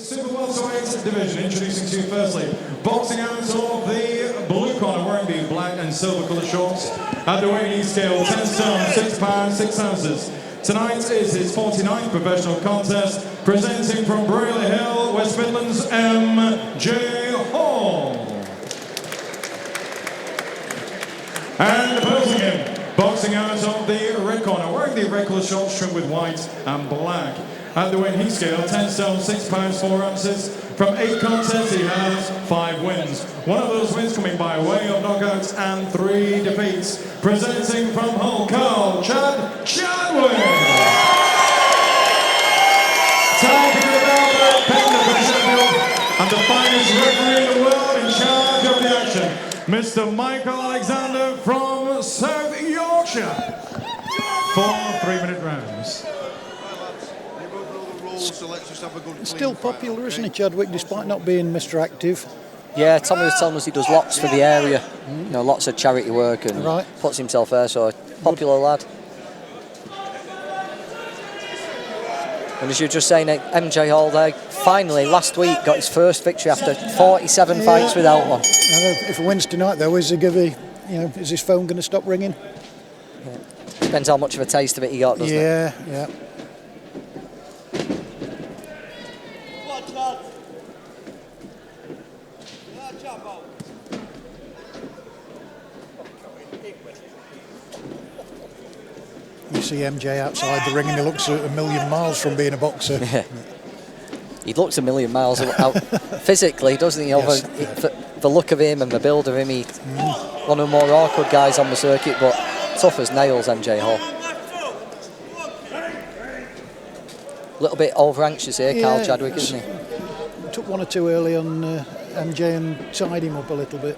Super welterweight division, introducing to you firstly, boxing out of the blue corner, wearing the black and silver colour shorts, at the weighing scale, 10 stone, 6 pounds, 6 ounces. Tonight is his 49th professional contest, presenting from Brayley Hill, West Midlands, MJ Hall. And opposing him, boxing out of the red corner, wearing the red colour shorts trimmed with white and black. At the weighing scale, 10 stone, 6 pounds, 4 ounces. From 8 contests, he has 5 wins. One of those wins coming by way of knockouts and 3 defeats. Presenting from Hull, Carl Chadwick. Taking the belt, Pender from Sheffield, and the finest referee in the world in charge of the action, Mr. Michael Alexander from South Yorkshire. 4 3-minute rounds. So let's just have a good Still popular, isn't he, Chadwick, despite not being Mr. Active? Yeah, Tommy was telling us he does lots for the area, you know, lots of charity work and puts himself there, so popular lad. And as you were just saying, MJ Hall there, finally last week got his first victory after 47 fights without one. If he wins tonight though, is his phone going to stop ringing? Yeah. Depends how much of a taste of it he got, doesn't it? Yeah. You see MJ outside the ring and he looks a million miles from being a boxer. Yeah. He looks a million miles out physically, doesn't he? Yes. The look of him and the build of him, he's one of the more awkward guys on the circuit, but tough as nails, MJ Hall. A little bit over-anxious here, Carl Chadwick, isn't he? Took 1 or 2 early on MJ and tied him up a little bit.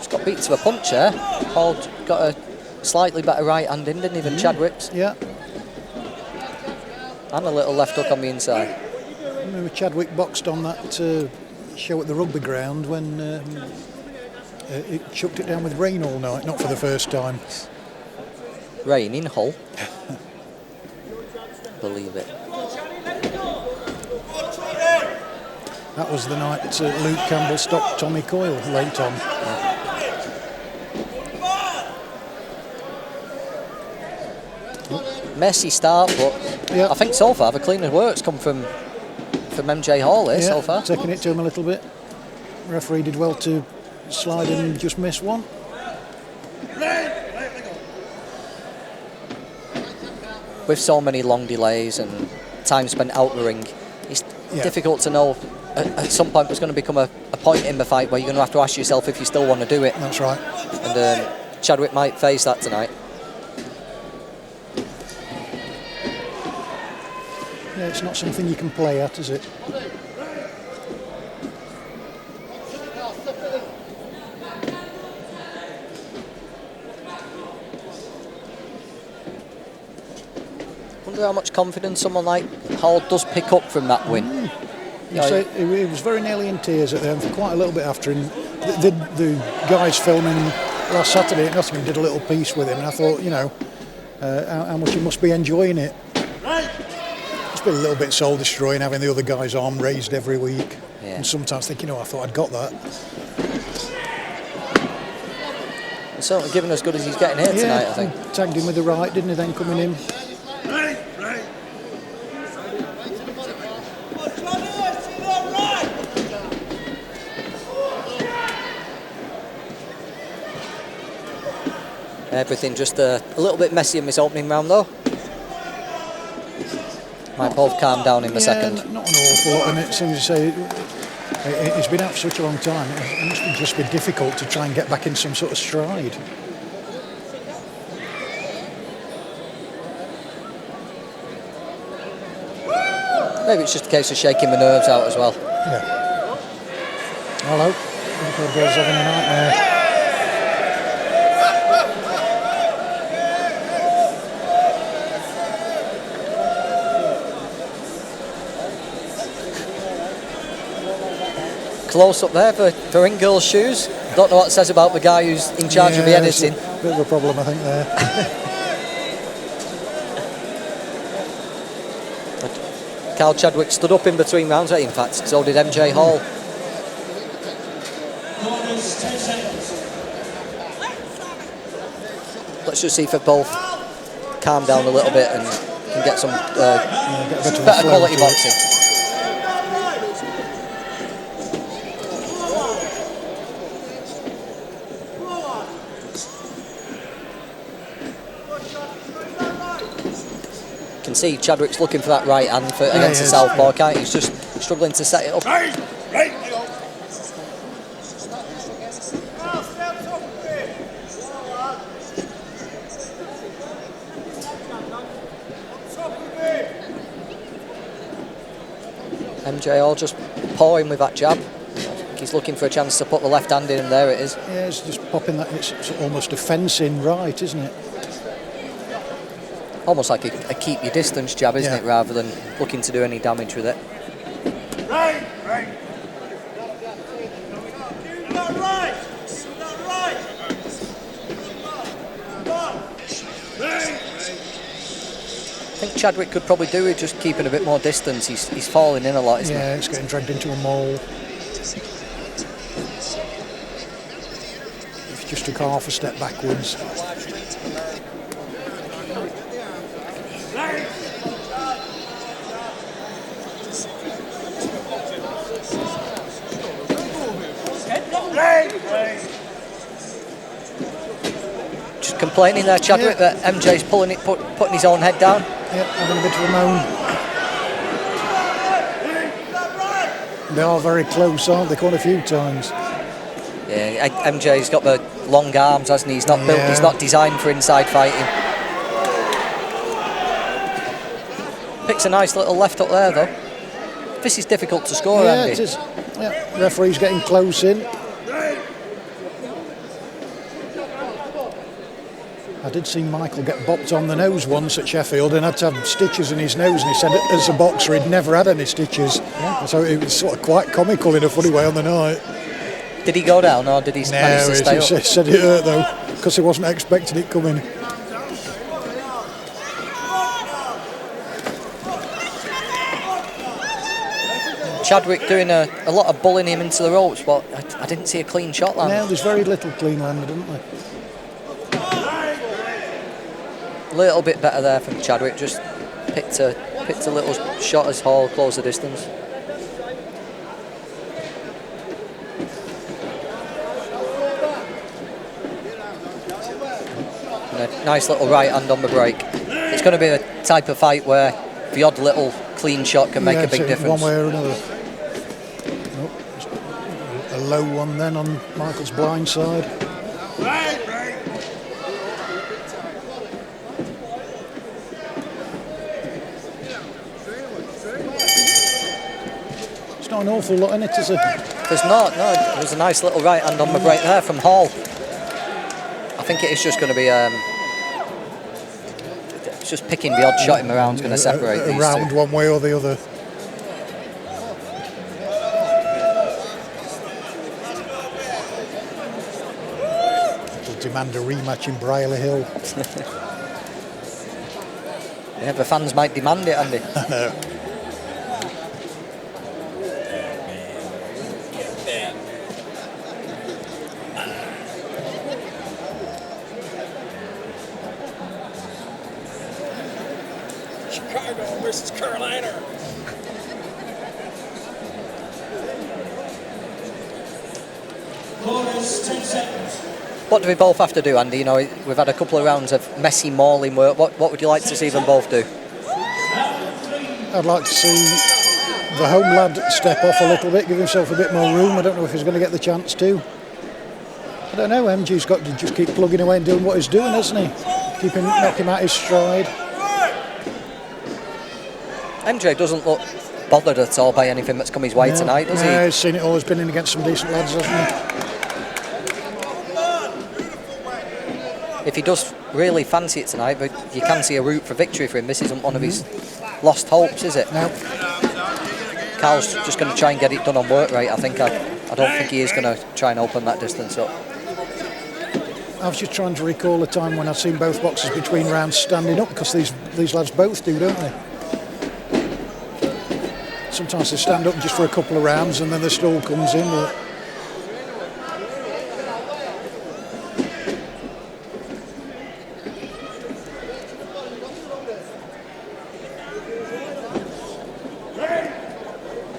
Got beat to a punch there. Hall got a slightly better right hand in, didn't he, than Chadwick's? Yeah. And a little left hook on the inside. I remember Chadwick boxed on that show at the rugby ground when it chucked it down with rain all night, not for the first time. Rain in Hull. Believe it. That was the night Luke Campbell stopped Tommy Coyle late on. Messy start, but I think so far the cleanest work's come from MJ Hall here so far. Taking it to him a little bit. Referee did well to slide in and just miss one. With so many long delays and time spent out the ring, it's difficult to know at some point there's going to become a point in the fight where you're going to have to ask yourself if you still want to do it. That's right. And Chadwick might face that tonight. Yeah, it's not something you can play at, is it? Wonder how much confidence someone like Hall does pick up from that win. He was very nearly in tears at the end for quite a little bit after him. The guys filming last Saturday at Nottingham did a little piece with him, and I thought, how much he must be enjoying it. It's been a little bit soul destroying having the other guy's arm raised every week, and sometimes thinking, I thought I'd got that. He's certainly given as good as he's getting here tonight, I think. Tagged him with the right, didn't he, then coming in? Everything just a little bit messy in this opening round, though. Might both calm down in the second. Not an awful lot, and it seems to say it's been out for such a long time. It must just be difficult to try and get back in some sort of stride. Maybe it's just a case of shaking the nerves out as well. Yeah. Hello. The girls having a nightmare. Close up there for In Girls' Shoes. Don't know what it says about the guy who's in charge of the editing. A bit of a problem, I think, there. Carl Chadwick stood up in between rounds. In fact, so did MJ Hall. Let's just see if they both calm down a little bit and can get some better quality boxing. You can see Chadwick's looking for that right hand against the southpaw, can't he? He's just struggling to set it up. MJ all just pawing with that jab. He's looking for a chance to put the left hand in, and there it is. Yeah, it's just popping that. It's almost a fencing right, isn't it? Almost like a keep your distance jab, isn't it, rather than looking to do any damage with it. Right. I think Chadwick could probably do it, just keeping a bit more distance. He's falling in a lot, isn't he? Yeah, it's getting dragged into a mole. If just took half a step backwards. Just complaining there, Chadwick, that MJ's putting his own head down. Yep, having a bit of a moan. They are very close, aren't they? Quite a few times. Yeah, MJ's got the long arms, hasn't he? He's not built. He's not designed for inside fighting. Picks a nice little left up there, though. This is difficult to score, yeah, Andy. It is. Yeah, referee's getting close in. I did see Michael get bopped on the nose once at Sheffield and had to have stitches in his nose, and he said as a boxer he'd never had any stitches. Yeah. So it was sort of quite comical in a funny way on the night. Did he go down, or did he manage to stay up? He said it hurt though, because he wasn't expecting it coming. Chadwick doing a lot of bullying him into the ropes, but I didn't see a clean shot land. No, there's very little clean landed, isn't there? A little bit better there from Chadwick, just picked a little shot as Hall closed the distance. And a nice little right hand on the break. It's going to be a type of fight where the odd little clean shot can make a big difference. One way or another. Nope. A low one then on Michael's blind side. Not an awful lot in it, is it? There's not, no. There's a nice little right hand on the break there from Hall. I think it is just going to be it's just picking the odd shot in the round is going to separate these round two. One way or the other. It'll demand a rematch in Brierley Hill. Yeah, the fans might demand it, Andy. Chicago versus Carolina. What do we both have to do, Andy? You know, we've had a couple of rounds of messy mauling work. What would you like to see them both do? I'd like to see the home lad step off a little bit, give himself a bit more room. I don't know if he's going to get the chance to. I don't know, MG's got to just keep plugging away and doing what he's doing, hasn't he? Knock him out his stride. MJ doesn't look bothered at all by anything that's come his way tonight, does he? Yeah, he's seen it all. He's been in against some decent lads, hasn't he? If he does really fancy it tonight, but you can see a route for victory for him. This isn't one of his lost hopes, is it? No. Carl's just going to try and get it done on work rate. I don't think he is going to try and open that distance up. I was just trying to recall a time when I've seen both boxers between rounds standing up, because these lads both do, don't they? sometimes they stand up just for a couple of rounds and then the stool comes in. But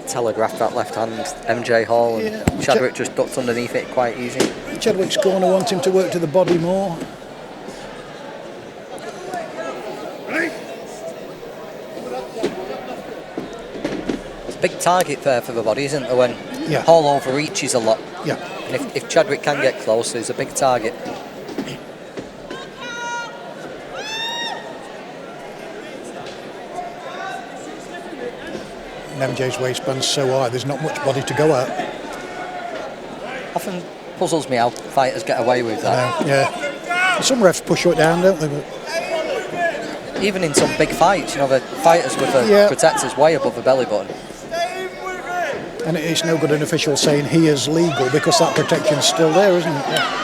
telegraphed that left hand, MJ Hall, and Chadwick just ducked underneath it quite easy. Chadwick's corner want him to work to the body more. It's a big target there for the body, isn't there, when Yeah. Hall overreaches a lot. Yeah. And if Chadwick can get close, there's a big target. And MJ's waistband's so high, there's not much body to go at. Often puzzles me how fighters get away with that. Yeah. Some refs push it down, don't they? But Even in some big fights, you know, the fighters with the Yeah. protectors way above the belly button. and it's no good an official saying he is legal because that protection's still there, isn't it? Yeah.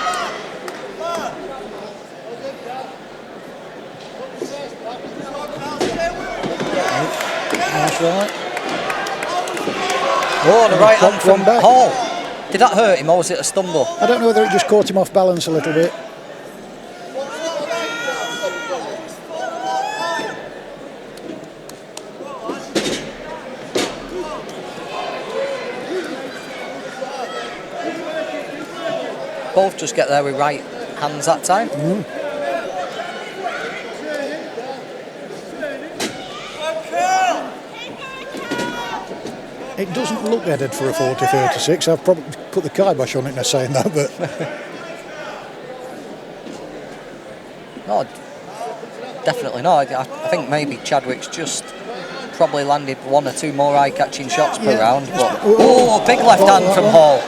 That's right. Oh, the right hand from back. Hall. Did that hurt him or was it a stumble? I don't know whether it just caught him off balance a little bit. Both just get there with right hands that time. It doesn't look headed for a 40-36. I've probably put the kibosh on it now saying that, but No, definitely not. I think maybe Chadwick's just probably landed one or two more eye-catching shots per Yeah. round. But oh, big left hand from Hall.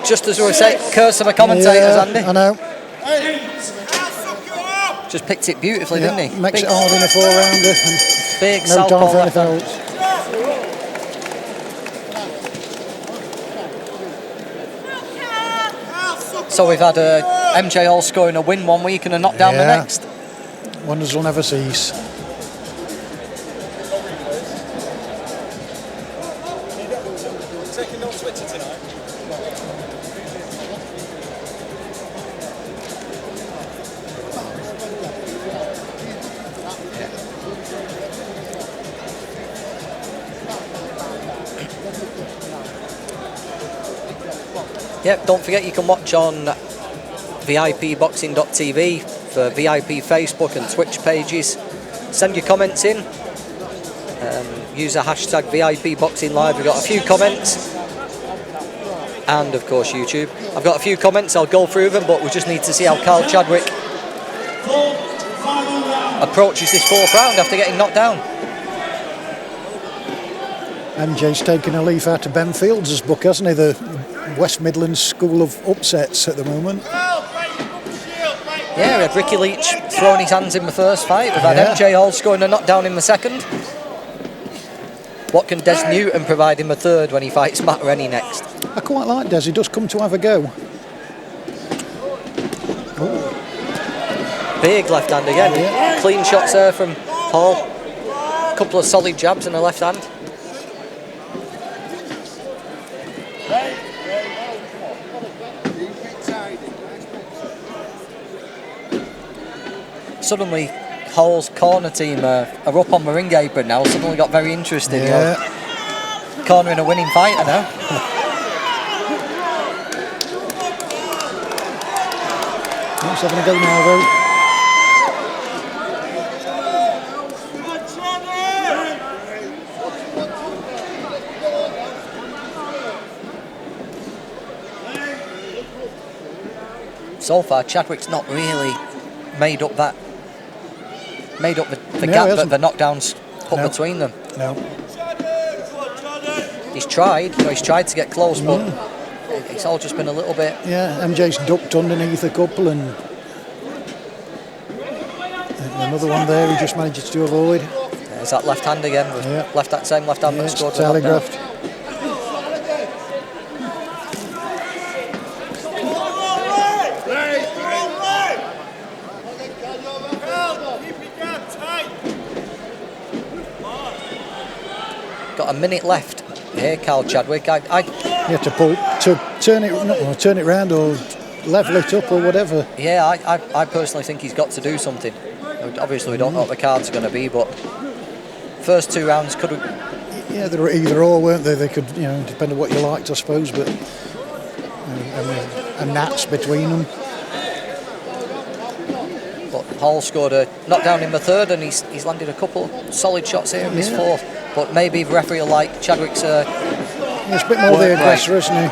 Just as we were saying, curse of the commentators, Andy. I know. Just picked it beautifully, didn't he? Makes Big, it hard in a 4-rounder. big No southpaw time for left anything hand. else. So we've had MJ Hall scoring a win one week and a knockdown the Yeah. next. Wonders will never cease. Taking no Twitter tonight. Yep, don't forget you can watch on VIPboxing.tv for VIP Facebook and Twitch pages. Send your comments in. Use the hashtag VIPBoxingLive. We've got a few comments. And of course YouTube. I've got a few comments, I'll go through them, but we just need to see how Carl Chadwick approaches this fourth round after getting knocked down. MJ's taken a leaf out of Ben Fields' book, hasn't he? The West Midlands School of Upsets at the moment. Yeah, we had Ricky Leach throwing his hands in the first fight. We've had Yeah. MJ Hall scoring a knockdown in the second. What can Des Newton provide in the third when he fights Matt Rennie next? I quite like Des, he does come to have a go. Big left hand again. Yeah. Clean shots there from Hall. Couple of solid jabs and a left hand. Suddenly, Hall's corner team are up on the ring apron now. Suddenly got very interested. You know, cornering a winning fighter now. He's having a go now, though. So far, Chadwick's not really made up the No, he gap that hasn't. the knockdowns put No. between them. No. He's tried, he's tried to get close, but it's all just been a little bit. Yeah, MJ's ducked underneath a couple and another one there he just manages to avoid. There's that left hand again. With same left hand that It's scored the knockdown. telegraphed. got a minute left here, Carl Chadwick. You have to turn it round or level it up or whatever. Yeah, I personally think he's got to do something. Obviously, we don't know what the cards are going to be, but first 2 rounds could have... Yeah, they were either or, weren't they? They could, depend on what you liked, I suppose, but a gnats between them. But Hall scored a knockdown in the third, and he's landed a couple solid shots here in this fourth. But maybe the referee will like Chadwick's... He's a bit more the aggressor, isn't he?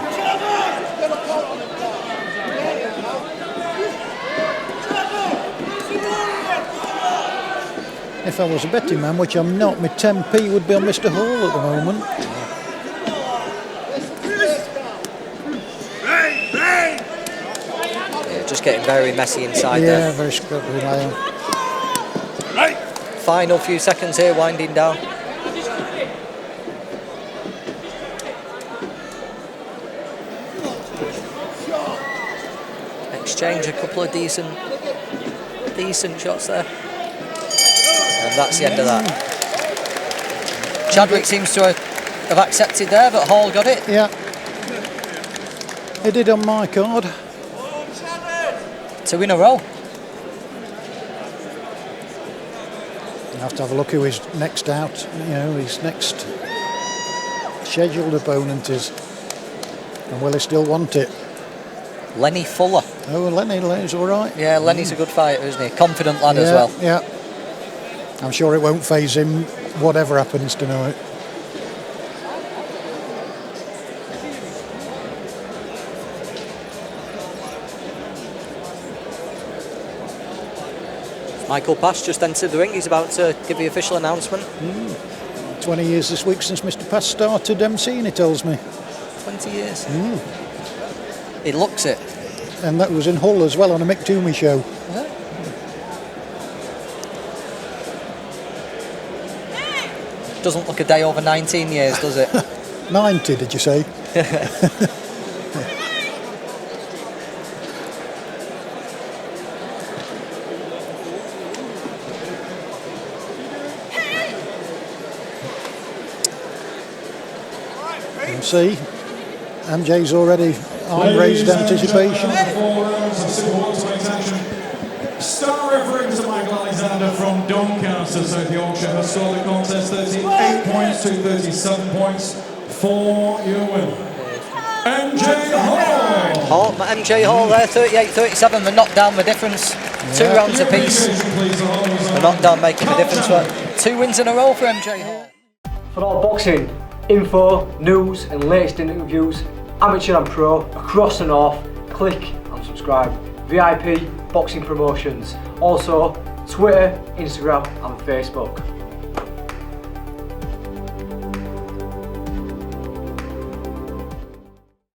If I was a betting man, which I'm not, my 10p would be on Mr. Hall at the moment. Yeah, just getting very messy inside there. Yeah, very scrappy now. Final few seconds here, winding down. Exchange a couple of decent shots there. And that's the end of that. Chadwick seems to have accepted there, but Hall got it. Yeah. He did on my card. 2 in a row. You have to have a look who is next out, his next scheduled opponent is. And will he still want it? Lenny Fuller. Oh, Lenny's all right. Yeah, Lenny's a good fighter, isn't he? Confident lad as well. Yeah. I'm sure it won't faze him, whatever happens tonight. Michael Pass just entered the ring. He's about to give the official announcement. 20 years this week since Mr. Pass started emceeing, he tells me. 20 years. He looks it. And that was in Hull as well on a Mick Toomey show. Doesn't look a day over 19 years, does it? 90, did you say? And see, MJ's already arm raised anticipation. Star referee Mr. Michael Alexander from Doncaster, South Yorkshire, has scored the contest 38 points to 37 points for your winner, MJ Hall. MJ Hall there, 38-37, the knockdown, the difference. 2 rounds apiece. The knockdown making the difference. 2 wins in a row for MJ Hall. For all boxing info, news and latest interviews, amateur and pro, across the north, click and subscribe. VIP Boxing Promotions. Also Twitter, Instagram and Facebook.